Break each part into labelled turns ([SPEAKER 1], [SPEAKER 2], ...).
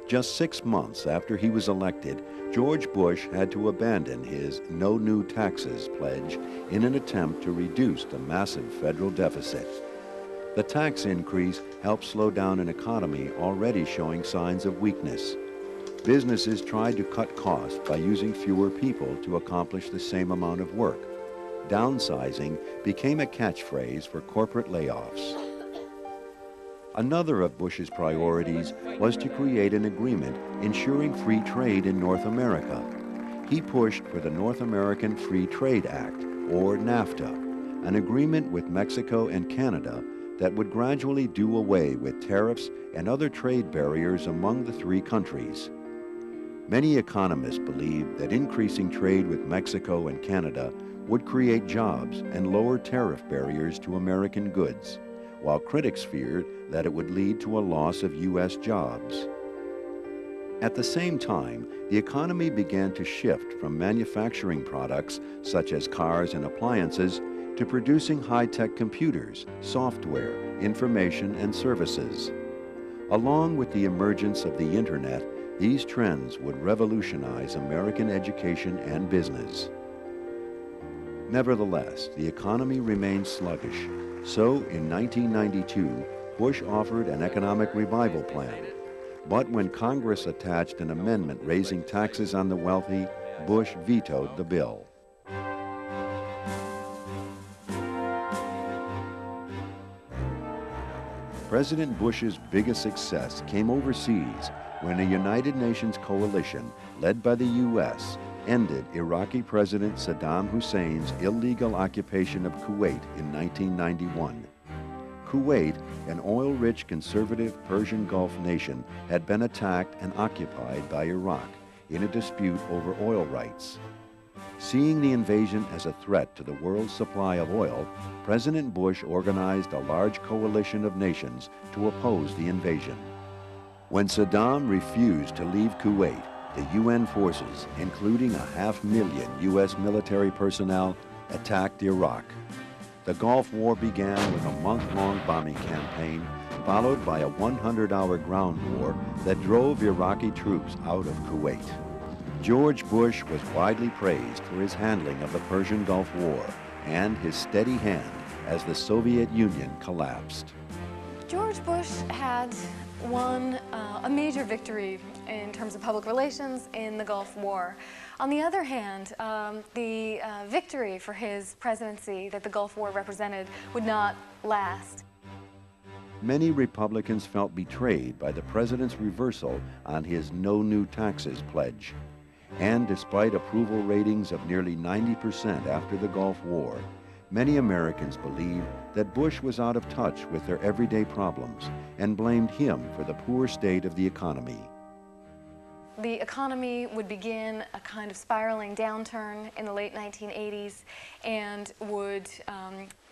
[SPEAKER 1] Just 6 months after he was elected, George Bush had to abandon his "no new taxes" pledge in an attempt to reduce the massive federal deficit. The tax increase helped slow down an economy already showing signs of weakness. Businesses tried to cut costs by using fewer people to accomplish the same amount of work. Downsizing became a catchphrase for corporate layoffs. Another of Bush's priorities was to create an agreement ensuring free trade in North America. He pushed for the North American Free Trade Act, or NAFTA, an agreement with Mexico and Canada that would gradually do away with tariffs and other trade barriers among the three countries. Many economists believed that increasing trade with Mexico and Canada would create jobs and lower tariff barriers to American goods, while critics feared that it would lead to a loss of U.S. jobs. At the same time, the economy began to shift from manufacturing products such as cars and appliances to producing high-tech computers, software, information, and services. Along with the emergence of the Internet, these trends would revolutionize American education and business. Nevertheless, the economy remained sluggish. So, in 1992, Bush offered an economic revival plan. But when Congress attached an amendment raising taxes on the wealthy, Bush vetoed the bill. President Bush's biggest success came overseas when a United Nations coalition, led by the U.S., ended Iraqi President Saddam Hussein's illegal occupation of Kuwait in 1991. Kuwait, an oil-rich conservative Persian Gulf nation, had been attacked and occupied by Iraq in a dispute over oil rights. Seeing the invasion as a threat to the world's supply of oil, President Bush organized a large coalition of nations to oppose the invasion. When Saddam refused to leave Kuwait, the UN forces, including 500,000 U.S. military personnel, attacked Iraq. The Gulf War began with a month-long bombing campaign, followed by a 100-hour ground war that drove Iraqi troops out of Kuwait. George Bush was widely praised for his handling of the Persian Gulf War and his steady hand as the Soviet Union collapsed.
[SPEAKER 2] George Bush had won a major victory in terms of public relations in the Gulf War. On the other hand, the victory for his presidency that the Gulf War represented would not last.
[SPEAKER 1] Many Republicans felt betrayed by the president's reversal on his "no new taxes" pledge. And despite approval ratings of nearly 90% after the Gulf War, many Americans believed that Bush was out of touch with their everyday problems and blamed him for the poor state of the economy.
[SPEAKER 2] The economy would begin a kind of spiraling downturn in the late 1980s and would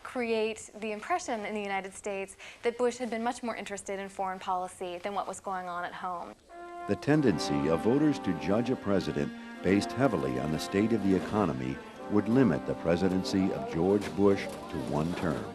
[SPEAKER 2] create the impression in the United States that Bush had been much more interested in foreign policy than what was going on at home.
[SPEAKER 1] The tendency of voters to judge a president based heavily on the state of the economy would limit the presidency of George Bush to one term.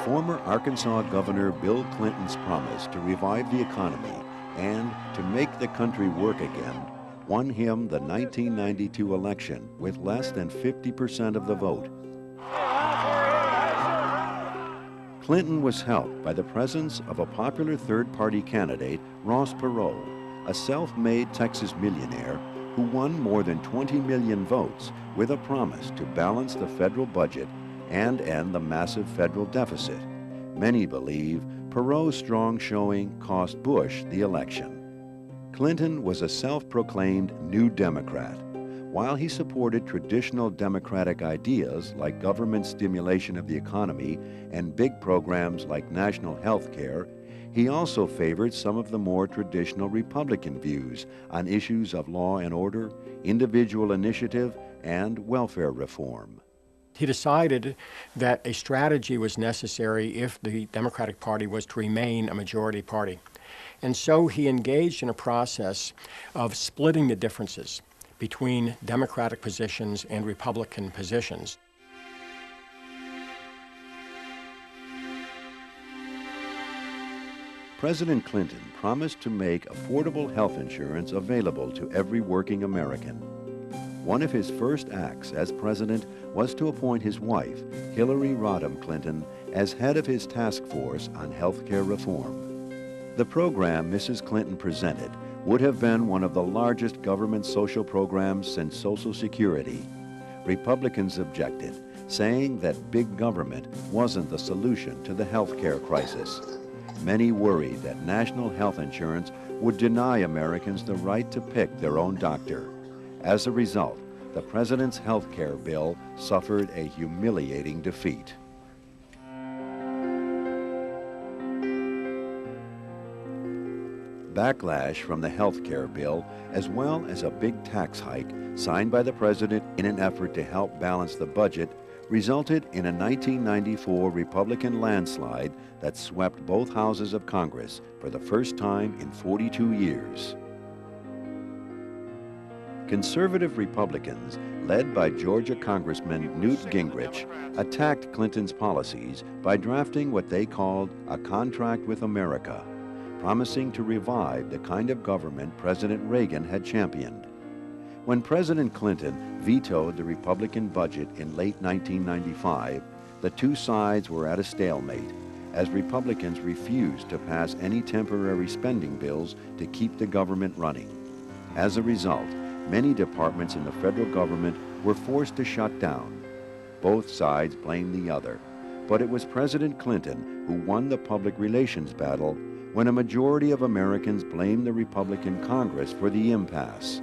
[SPEAKER 1] Former Arkansas Governor Bill Clinton's promise to revive the economy and to make the country work again won him the 1992 election with less than 50% of the vote. Clinton was helped by the presence of a popular third-party candidate, Ross Perot, a self-made Texas millionaire who won more than 20 million votes with a promise to balance the federal budget and end the massive federal deficit. Many believe Perot's strong showing cost Bush the election. Clinton was a self-proclaimed New Democrat. While he supported traditional Democratic ideas like government stimulation of the economy and big programs like national health care, he also favored some of the more traditional Republican views on issues of law and order, individual initiative, and welfare reform.
[SPEAKER 3] He decided that a strategy was necessary if the Democratic Party was to remain a majority party. And so he engaged in a process of splitting the differences between Democratic positions and Republican positions.
[SPEAKER 1] President Clinton promised to make affordable health insurance available to every working American. One of his first acts as president was to appoint his wife, Hillary Rodham Clinton, as head of his task force on health care reform. The program Mrs. Clinton presented would have been one of the largest government social programs since Social Security. Republicans objected, saying that big government wasn't the solution to the health care crisis. Many worried that national health insurance would deny Americans the right to pick their own doctor. As a result, the president's health care bill suffered a humiliating defeat. Backlash from the health care bill, as well as a big tax hike signed by the president in an effort to help balance the budget, resulted in a 1994 Republican landslide that swept both houses of Congress for the first time in 42 years. Conservative Republicans, led by Georgia Congressman Newt Gingrich, attacked Clinton's policies by drafting what they called a contract with America, promising to revive the kind of government President Reagan had championed. When President Clinton vetoed the Republican budget in late 1995, the two sides were at a stalemate, as Republicans refused to pass any temporary spending bills to keep the government running. As a result, many departments in the federal government were forced to shut down. Both sides blamed the other, but it was President Clinton who won the public relations battle when a majority of Americans blamed the Republican Congress for the impasse.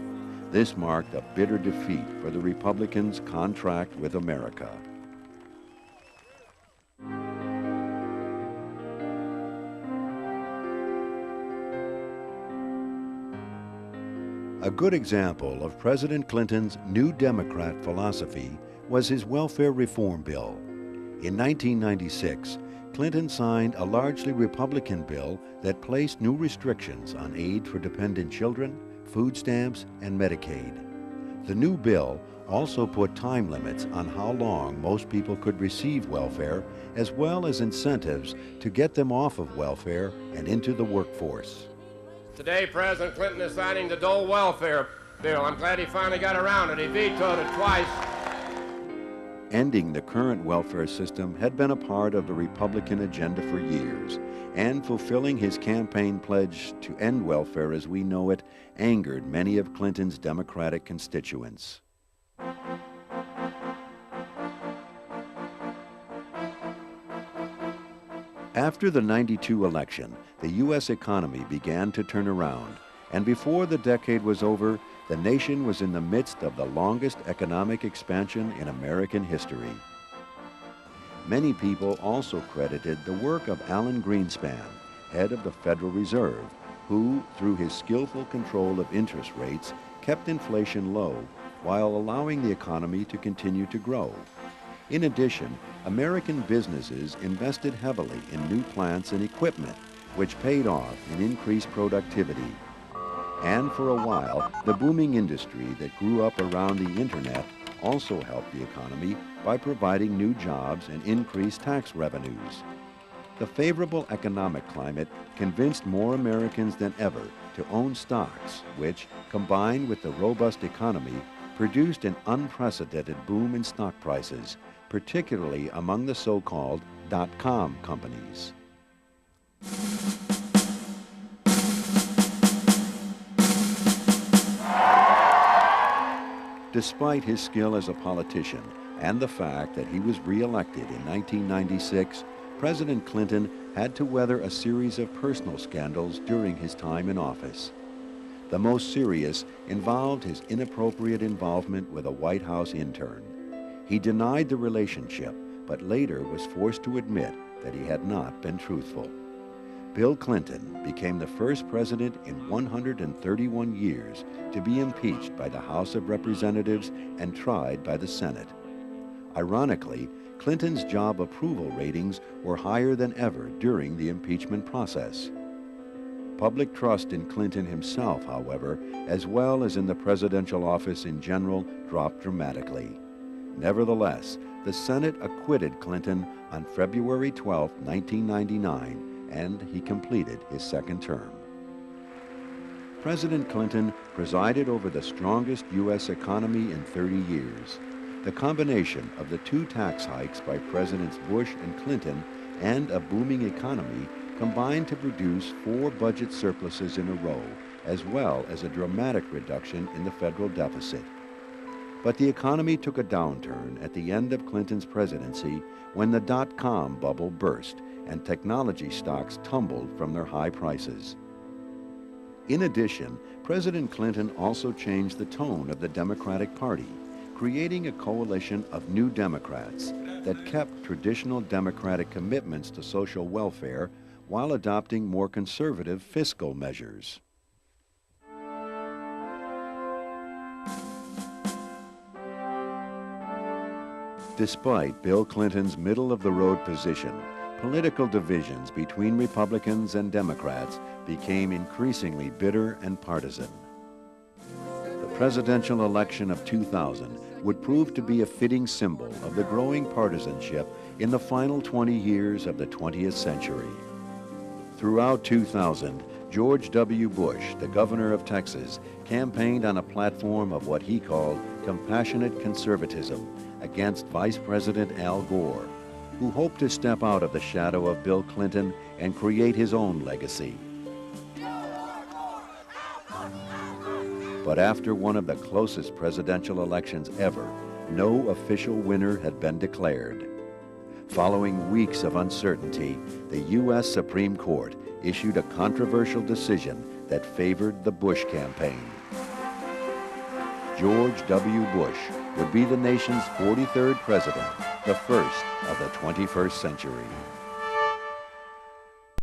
[SPEAKER 1] This marked a bitter defeat for the Republicans' contract with America. A good example of President Clinton's New Democrat philosophy was his welfare reform bill. In 1996, Clinton signed a largely Republican bill that placed new restrictions on aid for dependent children, food stamps, and Medicaid. The new bill also put time limits on how long most people could receive welfare, as well as incentives to get them off of welfare and into the workforce.
[SPEAKER 4] Today, President Clinton is signing the Dole welfare bill. I'm glad he finally got around it. He vetoed it twice.
[SPEAKER 1] Ending the current welfare system had been a part of the Republican agenda for years, and fulfilling his campaign pledge to end welfare as we know it angered many of Clinton's Democratic constituents. After the '92 election, the U.S. economy began to turn around, and before the decade was over, the nation was in the midst of the longest economic expansion in American history. Many people also credited the work of Alan Greenspan, head of the Federal Reserve, who, through his skillful control of interest rates, kept inflation low while allowing the economy to continue to grow. In addition, American businesses invested heavily in new plants and equipment, which paid off in increased productivity. And for a while, the booming industry that grew up around the internet also helped the economy by providing new jobs and increased tax revenues. The favorable economic climate convinced more Americans than ever to own stocks, which, combined with the robust economy, produced an unprecedented boom in stock prices, particularly among the so-called dot-com companies. Despite his skill as a politician and the fact that he was re-elected in 1996, President Clinton had to weather a series of personal scandals during his time in office. The most serious involved his inappropriate involvement with a White House intern. He denied the relationship, but later was forced to admit that he had not been truthful. Bill Clinton became the first president in 131 years to be impeached by the House of Representatives and tried by the Senate. Ironically, Clinton's job approval ratings were higher than ever during the impeachment process. Public trust in Clinton himself, however, as well as in the presidential office in general, dropped dramatically. Nevertheless, the Senate acquitted Clinton on February 12, 1999, and he completed his second term. President Clinton presided over the strongest U.S. economy in 30 years. The combination of the two tax hikes by Presidents Bush and Clinton and a booming economy combined to produce 4 budget surpluses in a row, as well as a dramatic reduction in the federal deficit. But the economy took a downturn at the end of Clinton's presidency when the dot-com bubble burst and technology stocks tumbled from their high prices. In addition, President Clinton also changed the tone of the Democratic Party, creating a coalition of new Democrats that kept traditional Democratic commitments to social welfare while adopting more conservative fiscal measures. Despite Bill Clinton's middle-of-the-road position, political divisions between Republicans and Democrats became increasingly bitter and partisan. The presidential election of 2000 would prove to be a fitting symbol of the growing partisanship in the final 20 years of the 20th century. Throughout 2000, George W. Bush, the governor of Texas, campaigned on a platform of what he called compassionate conservatism against Vice President Al Gore, who hoped to step out of the shadow of Bill Clinton and create his own legacy. But after one of the closest presidential elections ever, no official winner had been declared. Following weeks of uncertainty, the U.S. Supreme Court issued a controversial decision that favored the Bush campaign. George W. Bush would be the nation's 43rd president, the first of the 21st century.